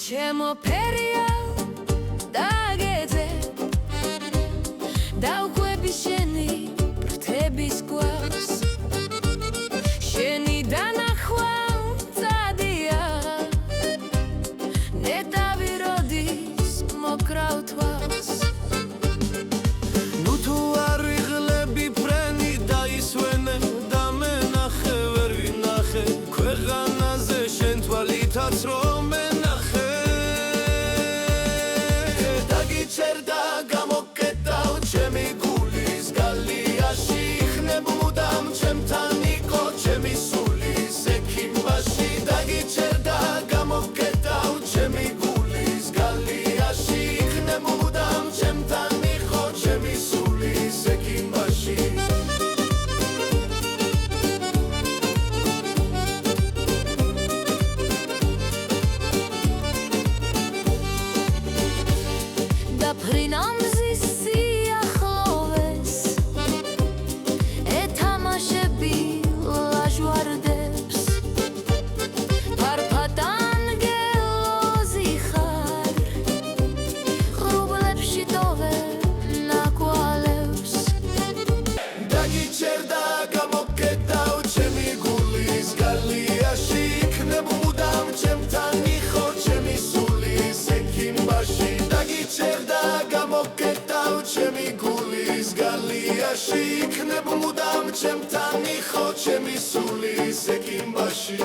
ჩემო ფერია დაგეძე დავყვები შენი ფრთების გვარს შენი დანახვა მწადია ნეტავი როდის მოკრავ თვალს ნუ თუ არ ვიღლები ფრენი დაისვენე და მენახე ვერ ვინახე ქვეყანაზე შენ თვალითაც რომ წერდა გამოკეტავ ჩემი გულის გალიაში ხნებ მუდამ ჩემთან იყო ჩემი სულის ექიმბაში დაგიჭერდა გამოკეტავ ჩემი გულის გალიაში ხნებ მუდამ ჩემთან იყო ჩემი სულის ექიმბაში ფრინამზის სიახლოვეს ეთამაშები ლაჟვარდებს ფარფად ანგელოზი ხარ ღრუბლებში ტოვე ნაკვალევს დაგიჭერდა გამოკეტავ ჩემი გულის გალიაში იქნებ მუდამ ჩემთან იყო ჩემი სულის ექიმბაში დაგიჭერდა გამოკეტავ ჩემი გულის გალიაში იქნებ მუდამ ჩემთან იყო ჩემი სულის ექიმბაში